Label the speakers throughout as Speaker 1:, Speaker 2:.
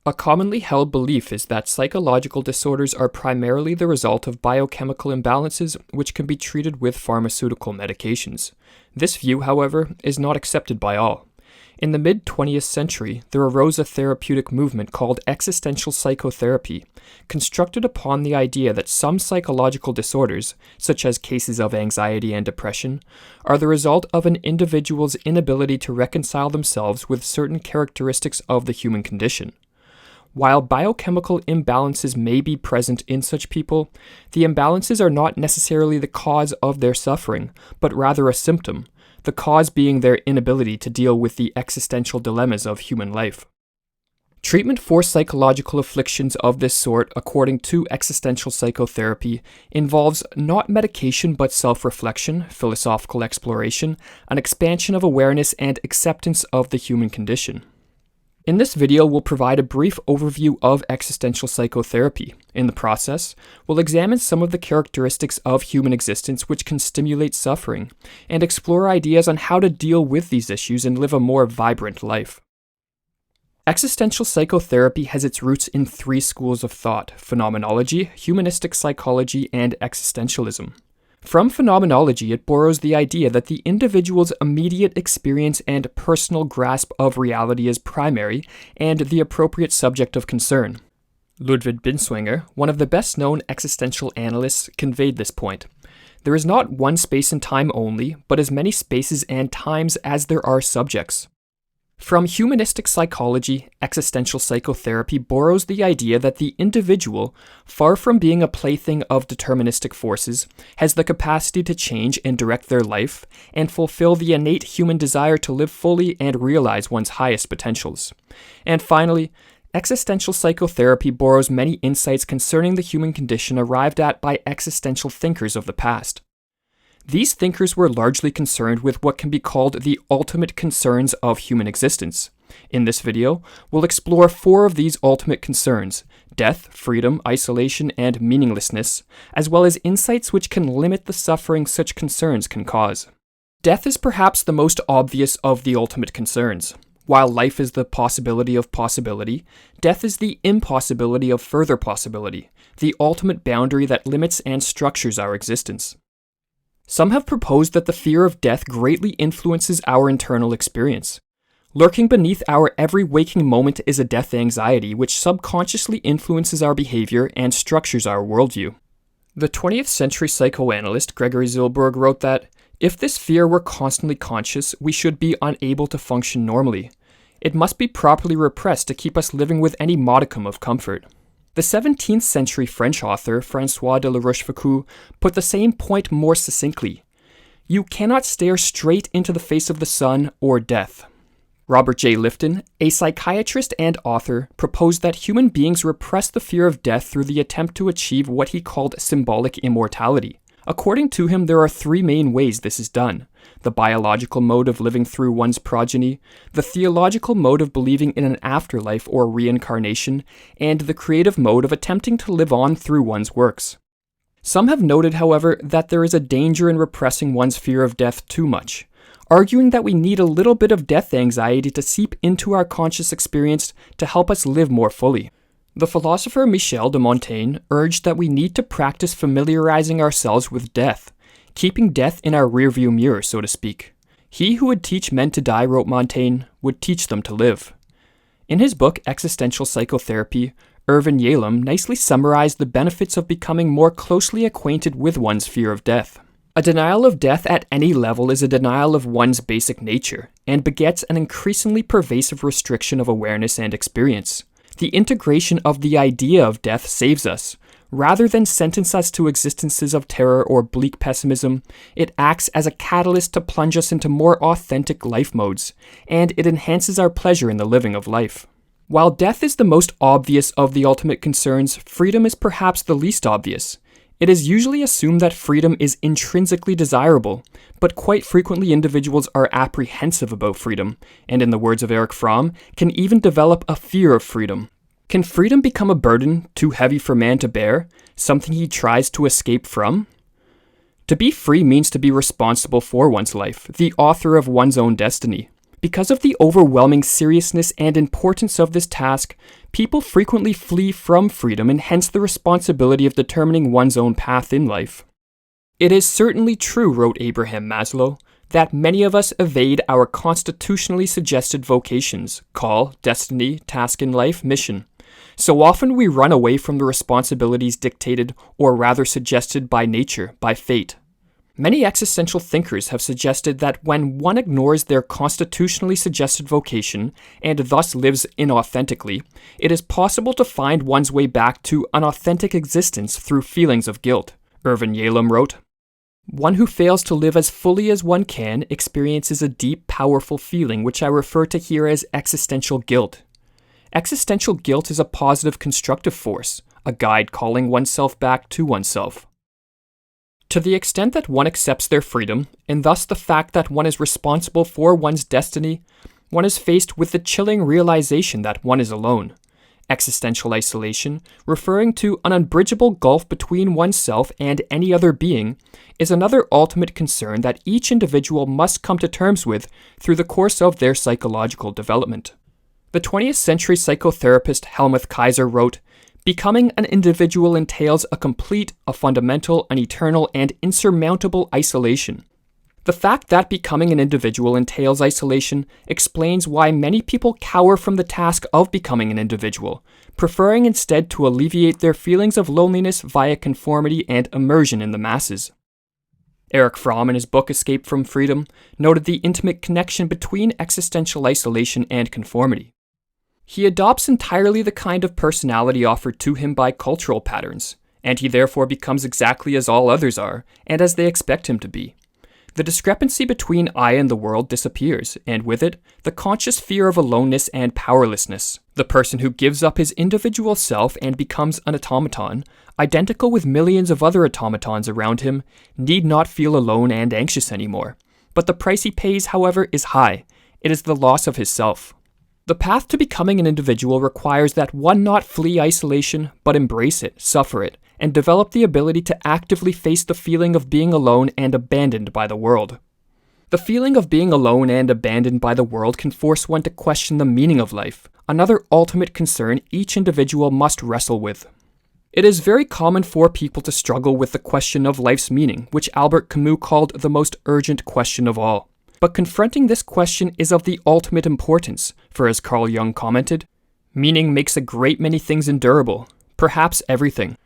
Speaker 1: A commonly held belief is that psychological disorders are primarily the result of biochemical imbalances which can be treated with pharmaceutical medications. This view, however, is not accepted by all. In the mid-20th century, there arose a therapeutic movement called Existential Psychotherapy, constructed upon the idea that some psychological disorders, such as cases of anxiety and depression, are the result of an individual's inability to reconcile themselves with certain characteristics of the human condition. While biochemical imbalances may be present in such people, the imbalances are not necessarily the cause of their suffering, but rather a symptom, the cause being their inability to deal with the existential dilemmas of human life. Treatment for psychological afflictions of this sort, according to existential psychotherapy, involves not medication but self-reflection, philosophical exploration, an expansion of awareness, and acceptance of the human condition. In this video, we'll provide a brief overview of existential psychotherapy. In the process, we'll examine some of the characteristics of human existence which can stimulate suffering, and explore ideas on how to deal with these issues and live a more vibrant life. Existential psychotherapy has its roots in three schools of thought: phenomenology, humanistic psychology, and existentialism. From phenomenology, it borrows the idea that the individual's immediate experience and personal grasp of reality is primary and the appropriate subject of concern. Ludwig Binswanger, one of the best-known existential analysts, conveyed this point. There is not one space and time only, but as many spaces and times as there are subjects. From humanistic psychology, existential psychotherapy borrows the idea that the individual, far from being a plaything of deterministic forces, has the capacity to change and direct their life, and fulfill the innate human desire to live fully and realize one's highest potentials. And finally, existential psychotherapy borrows many insights concerning the human condition arrived at by existential thinkers of the past. These thinkers were largely concerned with what can be called the ultimate concerns of human existence. In this video, we'll explore four of these ultimate concerns: death, freedom, isolation, and meaninglessness, as well as insights which can limit the suffering such concerns can cause. Death is perhaps the most obvious of the ultimate concerns. While life is the possibility of possibility, death is the impossibility of further possibility, the ultimate boundary that limits and structures our existence. Some have proposed that the fear of death greatly influences our internal experience. Lurking beneath our every waking moment is a death anxiety which subconsciously influences our behavior and structures our worldview. The 20th century psychoanalyst Gregory Zilberg wrote that, if this fear were constantly conscious, we should be unable to function normally. It must be properly repressed to keep us living with any modicum of comfort. The 17th century French author François de la Rochefoucauld put the same point more succinctly. You cannot stare straight into the face of the sun or death. Robert J. Lifton, a psychiatrist and author, proposed that human beings repress the fear of death through the attempt to achieve what he called symbolic immortality. According to him, there are three main ways this is done: the biological mode of living through one's progeny, the theological mode of believing in an afterlife or reincarnation, and the creative mode of attempting to live on through one's works. Some have noted, however, that there is a danger in repressing one's fear of death too much, arguing that we need a little bit of death anxiety to seep into our conscious experience to help us live more fully. The philosopher Michel de Montaigne urged that we need to practice familiarizing ourselves with death, keeping death in our rearview mirror, so to speak. He who would teach men to die, wrote Montaigne, would teach them to live. In his book Existential Psychotherapy, Irvin Yalom nicely summarized the benefits of becoming more closely acquainted with one's fear of death. A denial of death at any level is a denial of one's basic nature, and begets an increasingly pervasive restriction of awareness and experience. The integration of the idea of death saves us. Rather than sentence us to existences of terror or bleak pessimism, it acts as a catalyst to plunge us into more authentic life modes, and it enhances our pleasure in the living of life. While death is the most obvious of the ultimate concerns, freedom is perhaps the least obvious. It is usually assumed that freedom is intrinsically desirable, but quite frequently individuals are apprehensive about freedom, and in the words of Erich Fromm, can even develop a fear of freedom. Can freedom become a burden too heavy for man to bear, something he tries to escape from? To be free means to be responsible for one's life, the author of one's own destiny. Because of the overwhelming seriousness and importance of this task, people frequently flee from freedom and hence the responsibility of determining one's own path in life. It is certainly true, wrote Abraham Maslow, that many of us evade our constitutionally suggested vocations, call, destiny, task in life, mission. So often we run away from the responsibilities dictated, or rather suggested by nature, by fate. Many existential thinkers have suggested that when one ignores their constitutionally suggested vocation, and thus lives inauthentically, it is possible to find one's way back to an authentic existence through feelings of guilt. Irvin Yalom wrote, "One who fails to live as fully as one can experiences a deep, powerful feeling which I refer to here as existential guilt. Existential guilt is a positive constructive force, a guide calling oneself back to oneself." To the extent that one accepts their freedom, and thus the fact that one is responsible for one's destiny, one is faced with the chilling realization that one is alone. Existential isolation, referring to an unbridgeable gulf between oneself and any other being, is another ultimate concern that each individual must come to terms with through the course of their psychological development. The 20th century psychotherapist Helmuth Kaiser wrote, "Becoming an individual entails a complete, a fundamental, an eternal, and insurmountable isolation." The fact that becoming an individual entails isolation explains why many people cower from the task of becoming an individual, preferring instead to alleviate their feelings of loneliness via conformity and immersion in the masses. Erich Fromm, in his book Escape from Freedom, noted the intimate connection between existential isolation and conformity. He adopts entirely the kind of personality offered to him by cultural patterns, and he therefore becomes exactly as all others are, and as they expect him to be. The discrepancy between I and the world disappears, and with it, the conscious fear of aloneness and powerlessness. The person who gives up his individual self and becomes an automaton, identical with millions of other automatons around him, need not feel alone and anxious anymore. But the price he pays, however, is high. It is the loss of his self. The path to becoming an individual requires that one not flee isolation, but embrace it, suffer it, and develop the ability to actively face the feeling of being alone and abandoned by the world. The feeling of being alone and abandoned by the world can force one to question the meaning of life, another ultimate concern each individual must wrestle with. It is very common for people to struggle with the question of life's meaning, which Albert Camus called the most urgent question of all. But confronting this question is of the ultimate importance, for as Carl Jung commented, "Meaning makes a great many things endurable, perhaps everything."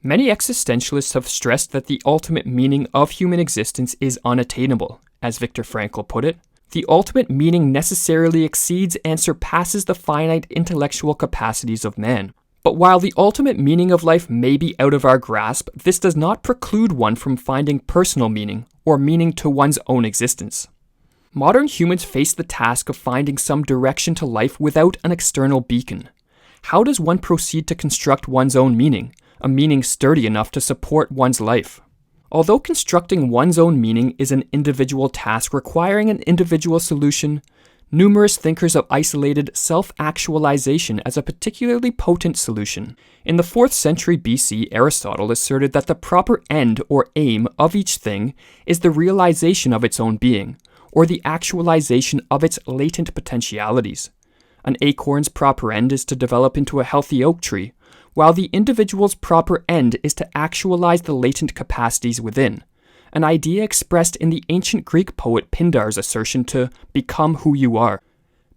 Speaker 1: Many existentialists have stressed that the ultimate meaning of human existence is unattainable. As Viktor Frankl put it, "The ultimate meaning necessarily exceeds and surpasses the finite intellectual capacities of man." But while the ultimate meaning of life may be out of our grasp, this does not preclude one from finding personal meaning, or meaning to one's own existence. Modern humans face the task of finding some direction to life without an external beacon. How does one proceed to construct one's own meaning, a meaning sturdy enough to support one's life? Although constructing one's own meaning is an individual task requiring an individual solution, numerous thinkers have isolated self-actualization as a particularly potent solution. In the 4th century BC, Aristotle asserted that the proper end or aim of each thing is the realization of its own being, or the actualization of its latent potentialities. An acorn's proper end is to develop into a healthy oak tree, while the individual's proper end is to actualize the latent capacities within, an idea expressed in the ancient Greek poet Pindar's assertion to become who you are.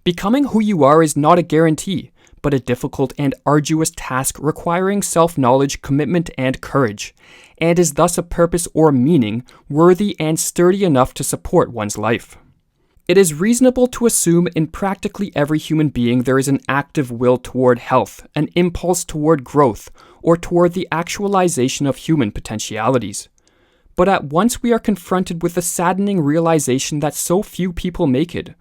Speaker 1: Becoming who you are is not a guarantee, but a difficult and arduous task requiring self-knowledge, commitment, and courage, and is thus a purpose or meaning worthy and sturdy enough to support one's life. It is reasonable to assume in practically every human being there is an active will toward health, an impulse toward growth, or toward the actualization of human potentialities. But at once we are confronted with the saddening realization that so few people make it.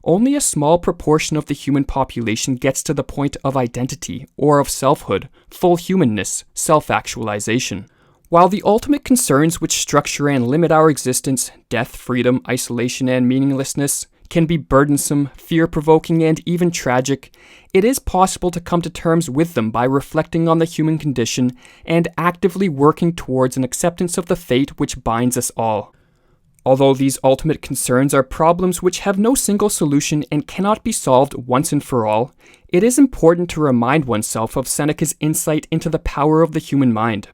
Speaker 1: Only a small proportion of the human population gets to the point of identity, or of selfhood, full humanness, self-actualization. While the ultimate concerns which structure and limit our existence, death, freedom, isolation, and meaninglessness, can be burdensome, fear-provoking, and even tragic, it is possible to come to terms with them by reflecting on the human condition and actively working towards an acceptance of the fate which binds us all. Although these ultimate concerns are problems which have no single solution and cannot be solved once and for all, it is important to remind oneself of Seneca's insight into the power of the human mind.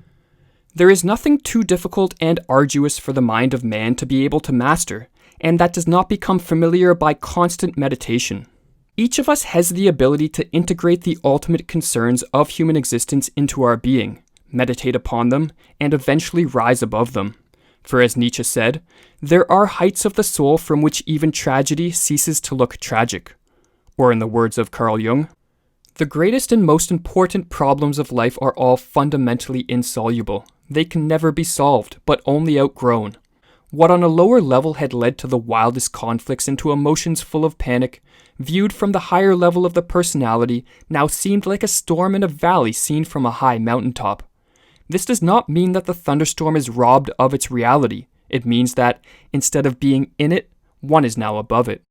Speaker 1: There is nothing too difficult and arduous for the mind of man to be able to master, and that does not become familiar by constant meditation. Each of us has the ability to integrate the ultimate concerns of human existence into our being, meditate upon them, and eventually rise above them. For as Nietzsche said, there are heights of the soul from which even tragedy ceases to look tragic. Or in the words of Carl Jung, the greatest and most important problems of life are all fundamentally insoluble. They can never be solved, but only outgrown. What on a lower level had led to the wildest conflicts and to emotions full of panic, viewed from the higher level of the personality, now seemed like a storm in a valley seen from a high mountaintop. This does not mean that the thunderstorm is robbed of its reality. It means that, instead of being in it, one is now above it.